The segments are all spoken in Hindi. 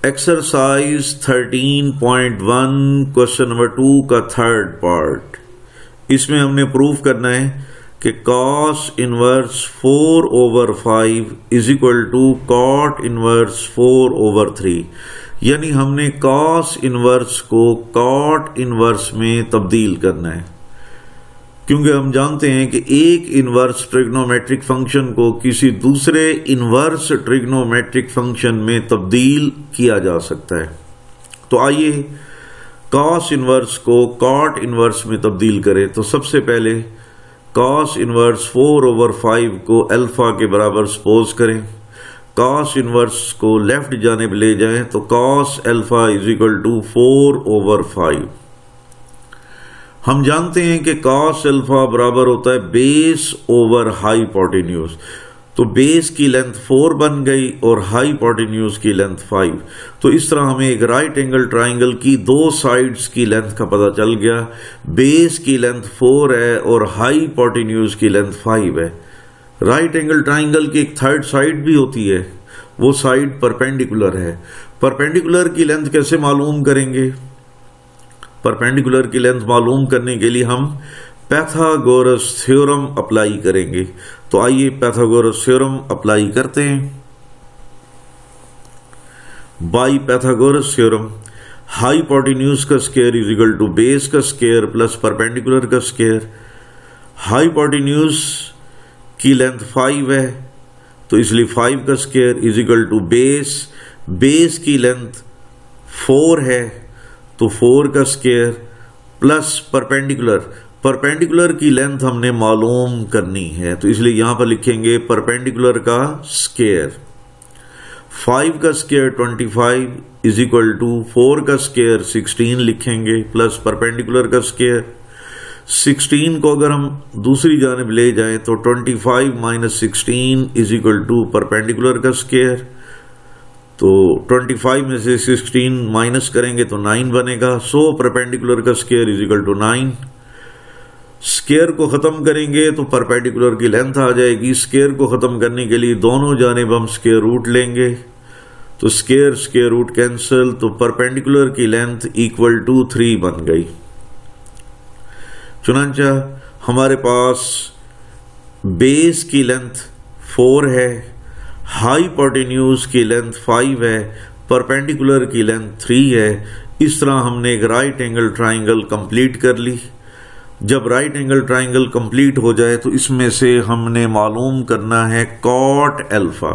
एक्सरसाइज 13.1 क्वेश्चन नंबर 2 का थर्ड पार्ट। इसमें हमने प्रूफ करना है कि cos inverse 4/5 is equal to cot inverse 4/3, यानी हमने cos इनवर्स को cot इनवर्स में तब्दील करना है, क्योंकि हम जानते हैं कि एक इनवर्स ट्रिग्नोमेट्रिक फंक्शन को किसी दूसरे इनवर्स ट्रिग्नोमेट्रिक फंक्शन में तब्दील किया जा सकता है। तो आइए cos इनवर्स को cot इनवर्स में तब्दील करें। तो सबसे पहले cos इनवर्स 4/5 को अल्फा के बराबर सपोज करें। cos इनवर्स को लेफ्ट जानिब ले जाएं तो cos alpha is equal to 4/5। हम जानते हैं कि cos अल्फा बराबर होता है बेस ओवर हाइपोटेन्यूज। तो बेस की लेंथ 4 बन गई और हाइपोटेन्यूज की लेंथ 5। तो इस तरह हमें एक राइट एंगल ट्राइंगल की दो साइड्स की लेंथ का पता चल गया। बेस की लेंथ 4 है और हाइपोटेन्यूज की लेंथ 5 है। राइट एंगल ट्राइंगल की एक थर्ड साइड भी होती है, वो साइड परपेंडिकुलर है। परपेंडिकुलर की लेंथ कैसे मालूम करेंगे? परपेंडिकुलर की लेंथ मालूम करने के लिए हम पैथागोरस थ्योरम अप्लाई करेंगे। तो आइए पैथागोरस थ्योरम अप्लाई करते हैं। बाय पैथागोरस थ्योरम हाइपोटेन्यूज का square is equal to base का स्क्वायर प्लस परपेंडिकुलर का स्क्वायर। हाइपोटेन्यूज की लेंथ 5 है, तो इसलिए 5 का square is equal to base. Base की लेंथ 4 है, तो 4 का स्क्वायर प्लस परपेंडिकुलर। परपेंडिकुलर की लेंथ हमने मालूम करनी है, तो इसलिए यहां पर लिखेंगे परपेंडिकुलर का स्क्वायर। 5 का स्क्वायर 25 इज इक्वल टू 4 का स्क्वायर 16 लिखेंगे प्लस परपेंडिकुलर का स्क्वायर। 16 को अगर हम दूसरी जानिब ले जाएं तो 25 minus 16 is equal to perpendicular का स्क्वायर। तो 25 में से 16 माइनस करेंगे तो 9 बनेगा। सो परपेंडिकुलर का square is equal to 9। Square को खत्म करेंगे तो परपेंडिकुलर की लेंथ आ जाएगी। स्क्वायर को खत्म करने के लिए दोनों जानिब हम स्क्वायर रूट लेंगे, तो स्क्वायर रूट कैंसिल, तो परपेंडिकुलर की लेंथ इक्वल टू 3 बन गई। चुनांचा हमारे पास बेस की लेंथ 4 है, हाइपोटेन्यूज की लेंथ 5 है, परपेंडिकुलर की लेंथ 3 है। इस तरह हमने एक राइट एंगल ट्राइंगल कंप्लीट कर ली। जब राइट एंगल ट्राइंगल कंप्लीट हो जाए तो इसमें से हमने मालूम करना है cot अल्फा,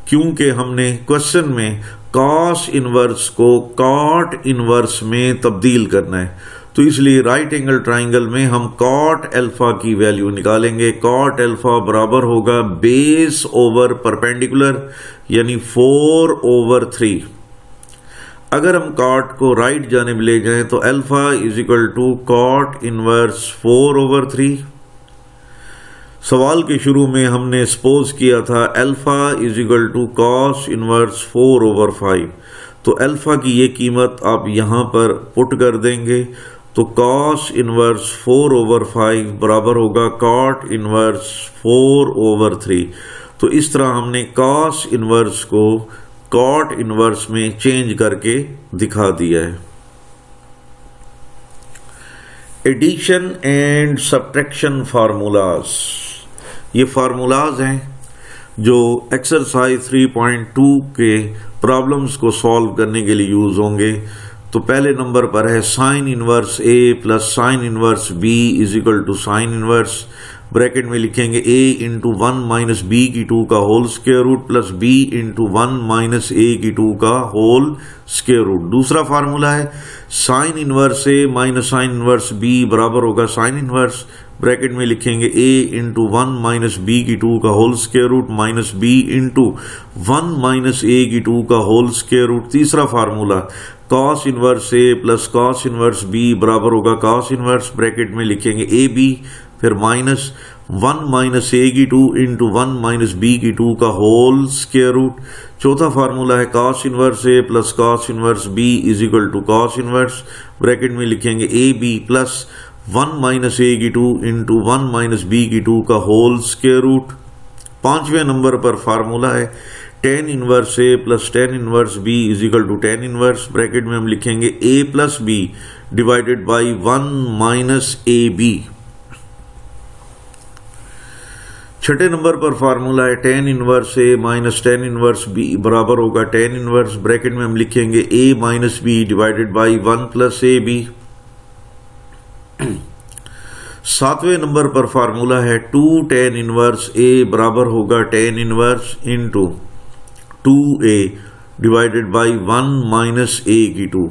क्योंकि हमने क्वेश्चन में cos इनवर्स को cot इनवर्स में तब्दील करना है। तो इसलिए राइट एंगल ट्राइंगल में हम cot अल्फा की वैल्यू निकालेंगे। cot अल्फा बराबर होगा बेस ओवर परपेंडिकुलर, यानी 4/3। अगर हम cot को राइट जानिब ले जाएं तो alpha is equal to cot inverse 4/3। सवाल के शुरू में हमने सपोज किया था alpha is equal to cos inverse 4/5। तो अल्फा की ये कीमत आप यहां पर पुट कर देंगे, तो cos इनवर्स 4/5 बराबर होगा cot इनवर्स 4/3। तो इस तरह हमने cos इनवर्स को cot इनवर्स में चेंज करके दिखा दिया है। एडिशन एंड सब्ट्रैक्शन फार्मूलाज, ये फार्मूलाज हैं जो एक्सरसाइज 3.2 के प्रॉब्लम्स को सॉल्व करने के लिए यूज होंगे। तो पहले नंबर पर है sine inverse A plus sine inverse B is equal to sine inverse. Bracket में लिखेंगे a इंटू 1 माइनस बी की 2 का whole square root plus b into 1 minus a की 2 का होल स्क्वायर रूट। दूसरा फार्मूला है sine inverse a minus sine inverse b बराबर होगा साइन इनवर्स। ब्रैकेट में लिखेंगे a इंटू 1 माइनस बी की 2 का whole square root minus b into 1 minus a की 2 का होल स्क्वायर रूट। तीसरा formula cos inverse a plus cos inverse b बराबर होगा cos इनवर्स। ब्रैकेट में लिखेंगे a b फिर माइनस 1 माइनस a की 2 इंटू 1 माइनस b की 2 का होल स्क्वायर रूट। चौथा फार्मूला है cos inverse a plus cos inverse b is equal to cos inverse. Bracket में लिखेंगे a b plus 1 minus a की 2 इंटू 1 माइनस b की 2 का होल स्क्वायर रूट। 5वें नंबर पर फार्मूला है tan inverse A plus tan inverse B is equal to tan inverse, bracket में हम लिखेंगे a plus B divided by 1 minus A B. 6ठे नंबर पर फार्मूला है tan inverse A minus tan inverse B बराबर होगा tan इनवर्स, ब्रैकेट में हम लिखेंगे a minus B divided by 1 plus A B. 7वें नंबर पर फार्मूला है 2 tan इनवर्स ए बराबर होगा tan inverse into 2a divided by 1 minus A की 2।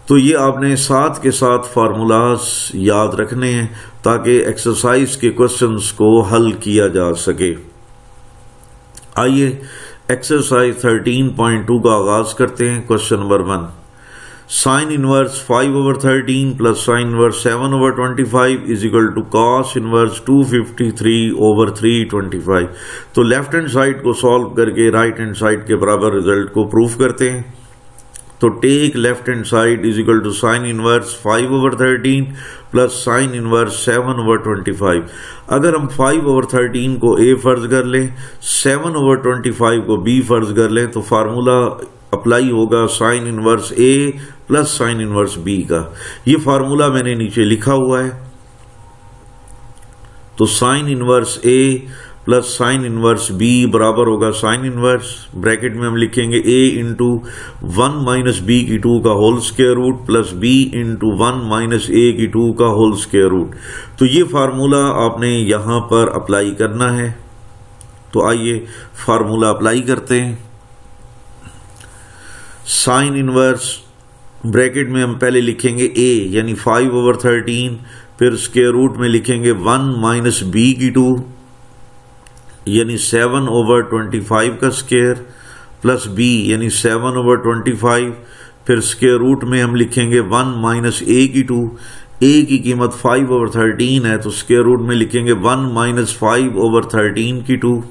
तो ये आपने साथ के साथ फार्मूलाज याद रखने हैं ताकि एक्सरसाइज के क्वेश्चंस को हल किया जा सके। आइए एक्सरसाइज 13.2 का आगाज करते हैं। Question number 1, sine inverse 5/13 plus sine inverse 7/25 is equal to cos inverse 253/325। तो लेफ्ट हैंड साइड को सॉल्व करके राइट हैंड साइड के बराबर रिजल्ट को प्रूफ करते हैं। तो take left hand side is equal to sine inverse 5/13 plus sine inverse 7/25। अगर हम 5/13 को a फर्ज कर लें, 7/25 को b फर्ज कर लें, तो फार्मूला अप्लाई होगा sign inverse a plus sine inverse b का। ये फार्मूला मैंने नीचे लिखा हुआ है। तो sign inverse a plus sine inverse b बराबर होगा साइन इनवर्स, ब्रैकेट में हम लिखेंगे a इंटू 1 माइनस b की 2 का whole square root plus b into 1 minus a की 2 का होल स्क्वायर रूट। तो ये फार्मूला आपने यहां पर अप्लाई करना है। तो आइए फार्मूला अप्लाई करते हैं। साइन इनवर्स ब्रैकेट में हम पहले लिखेंगे a यानी 5/13, फिर स्क्वायर रूट में लिखेंगे 1 माइनस b की 2 यानी 7/25 का स्क्वायर प्लस b यानी 7/25, फिर स्क्वायर रूट में हम लिखेंगे 1 माइनस a की 2। a की कीमत 5/13 है तो स्क्वायर रूट में लिखेंगे 1 माइनस 5/13 की 2।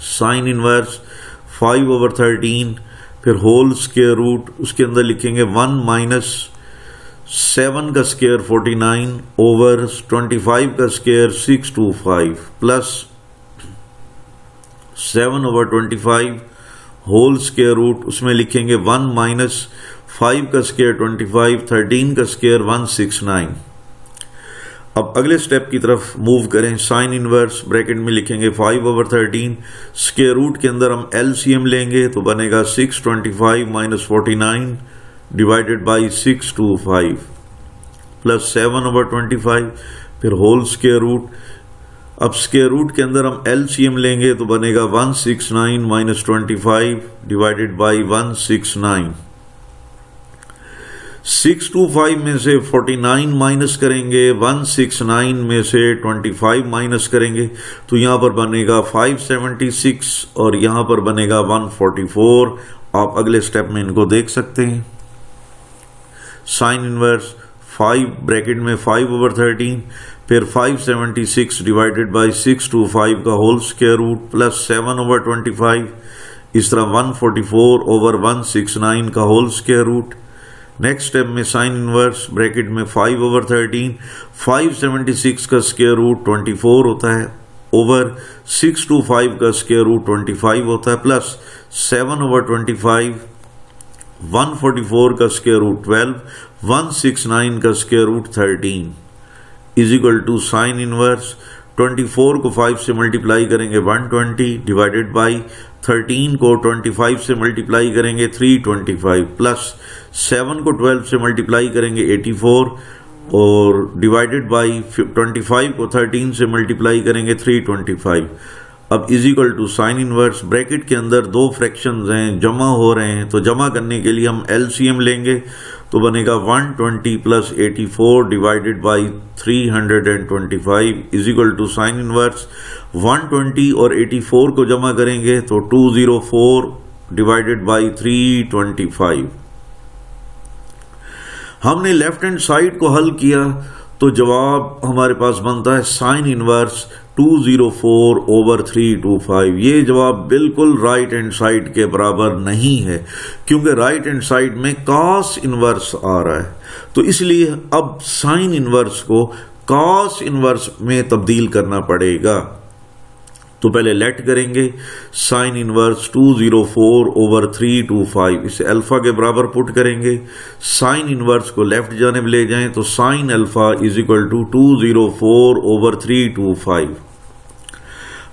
साइन इनवर्स 5/13 फिर होल स्क्वायर रूट, उसके अंदर लिखेंगे 1 माइनस 7 का स्क्वायर 49 ओवर 25 का square 625 plus 7/25 whole square root, उसमें लिखेंगे 1 माइनस 5 का स्क्वायर 25, 13 का स्क्वायर 169। अब अगले स्टेप की तरफ मूव करें। साइन इनवर्स ब्रैकेट में लिखेंगे 5/13, स्क्वायर रूट के अंदर हम एलसीएम लेंगे तो बनेगा 625 माइनस 49 डिवाइडेड बाई 625 प्लस 7/25, फिर होल स्क्वायर रूट। अब स्क्वायर रूट के अंदर हम एलसीएम लेंगे तो बनेगा 169 माइनस 25 डिवाइडेड बाई 169। 625 में से 49 माइनस करेंगे, 169 में से 25 माइनस करेंगे तो यहां पर बनेगा 576 और यहां पर बनेगा 144। आप अगले स्टेप में इनको देख सकते हैं। साइन इनवर्स 5 ब्रैकेट में 5/13, फिर 576 डिवाइडेड बाई 625 का होल स्क्वायर रूट प्लस 7/25, इस तरह 144 ओवर 169 का whole square root. Next step में साइन इनवर्स ब्रैकेट में 5/13, 576 का स्क्वायर रूट 24 होता है ओवर 625 का स्क्वायर रूट 25 होता है प्लस 7/25, 144 का स्क्वायर रूट 12, 169 का square root 13 is equal to sine inverse 24 को 5 से मल्टीप्लाई करेंगे 120 डिवाइडेड बाई 13 को 25 से मल्टीप्लाई करेंगे 325 प्लस 7 को 12 से मल्टीप्लाई करेंगे 84 और डिवाइडेड बाई 25 को 13 से मल्टीप्लाई करेंगे 325। अब is equal to sine inverse bracket के अंदर दो फ्रैक्शंस हैं जमा हो रहे हैं तो जमा करने के लिए हम एलसीएम लेंगे तो बनेगा 120 plus 84 divided by 325 is equal to sine inverse 120 और 84 को जमा करेंगे तो 204 डिवाइडेड बाई 325। हमने लेफ्ट हैंड साइड को हल किया तो जवाब हमारे पास बनता है साइन इनवर्स 204 ओवर 325। ये जवाब बिल्कुल राइट हैंड साइड के बराबर नहीं है क्योंकि राइट हैंड साइड में कॉस इनवर्स आ रहा है, तो इसलिए अब साइन इनवर्स को कॉस इनवर्स में तब्दील करना पड़ेगा। तो पहले लेट करेंगे साइन इनवर्स 204 ओवर 325, इसे अल्फा के बराबर पुट करेंगे। साइन इनवर्स को लेफ्ट जानिब ले जाएं तो sine alpha is equal to 204 over 325।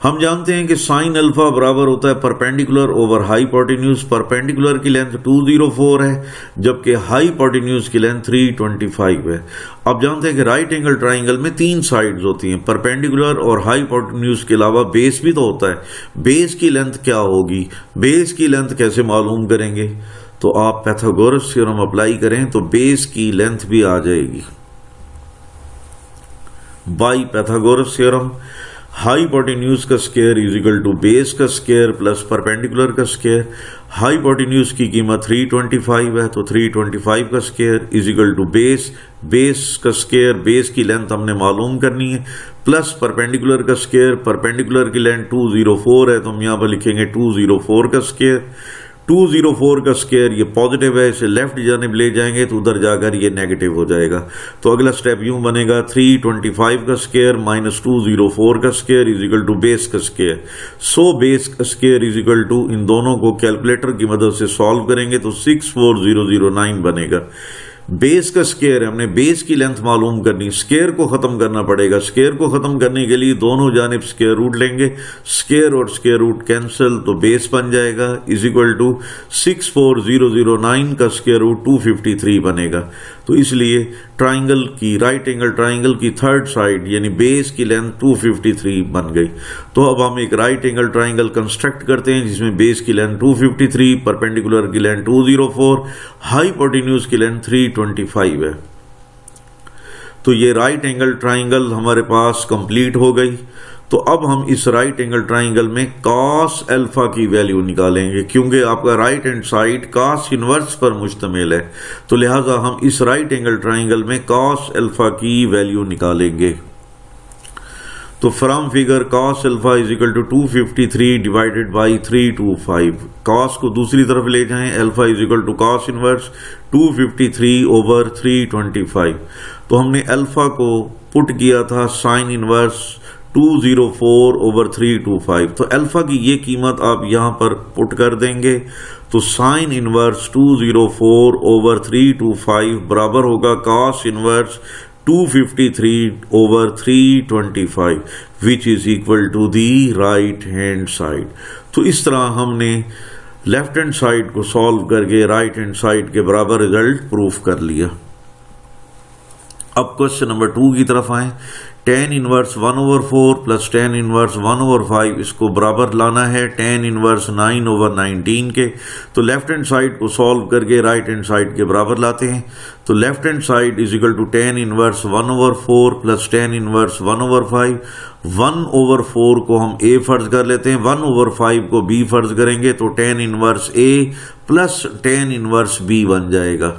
हम जानते हैं कि साइन अल्फा बराबर होता है परपेंडिकुलर ओवर हाइपोटेन्यूज। परपेंडिकुलर की लेंथ 204 है जबकि हाइपोटेन्यूज की लेंथ 325 है। अब जानते हैं कि राइट एंगल ट्राइंगल में 3 साइड्स होती हैं, परपेंडिकुलर और हाइपोटेन्यूज के अलावा बेस भी तो होता है। बेस की लेंथ क्या होगी, बेस की लेंथ कैसे मालूम करेंगे? तो आप पाइथागोरस थ्योरम अप्लाई करें तो बेस की लेंथ भी आ जाएगी बाई पाइथागोरस थ्योरम। हाइपोटेन्यूज का square is equal to base का स्क्वायर प्लस परपेंडिकुलर का स्क्वायर। हाइपोटेन्यूज की कीमत 325 है तो 325 का square is equal to base, base का स्क्वायर, बेस की लेंथ हमने मालूम करनी है, प्लस परपेंडिकुलर का स्क्वायर, परपेंडिकुलर की लेंथ 204 है तो हम यहां पर लिखेंगे 204 का स्क्वायर। 204 का स्क्वायर ये पॉजिटिव है, इसे लेफ्ट जानिब ले जाएंगे तो उधर जाकर ये नेगेटिव हो जाएगा। तो अगला स्टेप यूं बनेगा 325 का स्क्वायर माइनस 204 का square is equal to base का स्क्वायर। सो बेस का स्क्वायर इज इक्वल टू, इन दोनों को कैलकुलेटर की मदद से सॉल्व करेंगे तो 64009 बनेगा। बेस का स्क्वायर है, हमने बेस की लेंथ मालूम करनी, स्क्वायर को खत्म करना पड़ेगा। स्क्वायर को खत्म करने के लिए दोनों जानिब स्क्वायर रूट लेंगे, स्क्वायर और स्क्वायर रूट कैंसिल तो बेस बन जाएगा इज इक्वल टू 64009 का स्क्वायर रूट 253 बनेगा। तो इसलिए ट्राइंगल की, राइट एंगल ट्राइंगल की थर्ड साइड यानी बेस की लेंथ 253 बन गई। तो अब हम एक राइट एंगल ट्राइंगल कंस्ट्रक्ट करते हैं जिसमें बेस की लेंथ 253, परपेंडिकुलर की लेंथ 204, हाइपोटेन्यूज की लेंथ 325 है। तो ये राइट एंगल ट्राइंगल हमारे पास कंप्लीट हो गई। तो अब हम इस राइट एंगल ट्राइंगल में कॉस अल्फा की वैल्यू निकालेंगे, क्योंकि आपका right hand side cos inverse पर मुश्तमिल है, तो लिहाजा हम इस राइट एंगल ट्राइंगल में कॉस अल्फा की वैल्यू निकालेंगे। तो from figure cos alpha is equal to 253 divided by 325। Cos को दूसरी तरफ ले जाएं, alpha is equal to cos inverse 253 over 325। तो हमने अल्फा को पुट किया था साइन इनवर्स 204 ओवर 325। तो अल्फा की ये कीमत आप यहां पर पुट कर देंगे तो साइन इनवर्स 204 ओवर 325 बराबर होगा cos inverse 253 over 325 which is equal to the right hand side. तो इस तरह हमने लेफ्ट हैंड साइड को सॉल्व करके राइट हैंड साइड के बराबर रिजल्ट प्रूफ कर लिया। अब क्वेश्चन नंबर 2 की तरफ आए। tan inverse 1/4 plus tan inverse 1/5 इसको बराबर लाना है tan इनवर्स 9/19 के। तो लेफ्ट हैंड साइड को सॉल्व करके राइट हैंड साइड के बराबर लाते हैं। तो left hand side is equal to tan inverse 1/4 plus tan inverse 1/5। 1/4 को हम a फर्ज कर लेते हैं, 1/5 को b फर्ज करेंगे तो tan inverse a plus tan inverse b बन जाएगा।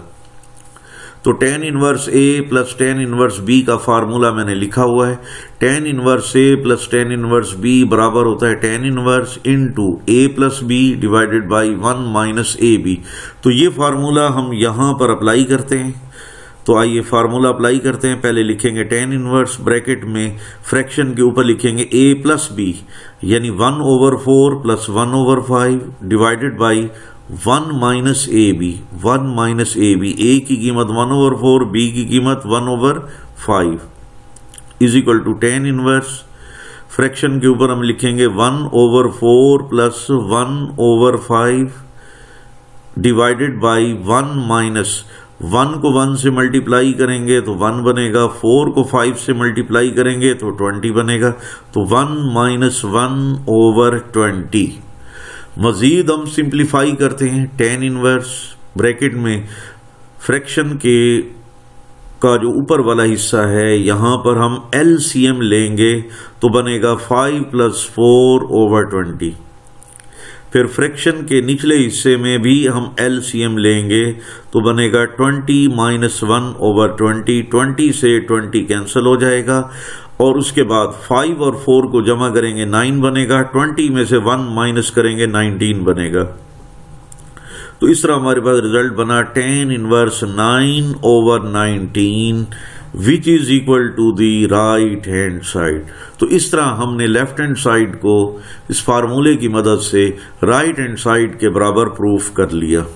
तो tan inverse a plus tan inverse b का फार्मूला मैंने लिखा हुआ है। tan inverse a plus tan inverse b बराबर होता है tan inverse into a plus b divided by 1 minus A B. तो ये फार्मूला हम यहां पर अप्लाई करते हैं। तो आइए फार्मूला अप्लाई करते हैं। पहले लिखेंगे tan इनवर्स, ब्रैकेट में फ्रैक्शन के ऊपर लिखेंगे a प्लस b यानी 1/4 plus 1/5 divided by 1 minus A B, 1 minus A B, A की कीमत 1/4, बी की कीमत 1/5 is equal to tan inverse. Fraction के ऊपर हम लिखेंगे 1/4 प्लस 1/5 डिवाइडेड बाई 1 माइनस, 1 को 1 से मल्टीप्लाई करेंगे तो 1 बनेगा, 4 को 5 से मल्टीप्लाई करेंगे तो 20 बनेगा। तो 1 माइनस 1/20। मजीद हम सिंप्लीफाई करते हैं। tan इनवर्स ब्रैकेट में फ्रैक्शन के का जो ऊपर वाला हिस्सा है यहां पर हम LCM लेंगे तो बनेगा 5 प्लस 4/20। फिर फ्रैक्शन के निचले हिस्से में भी हम LCM लेंगे तो बनेगा 20 माइनस 1/20। 20 से 20 कैंसिल हो जाएगा और उसके बाद 5 और 4 को जमा करेंगे 9 बनेगा। 20 में से 1 माइनस करेंगे 19 बनेगा। तो इस तरह हमारे पास रिजल्ट बना tan inverse 9/19 which is equal to the right hand side. तो इस तरह हमने लेफ्ट हैंड साइड को इस फार्मूले की मदद से राइट हैंड साइड के बराबर प्रूफ कर लिया।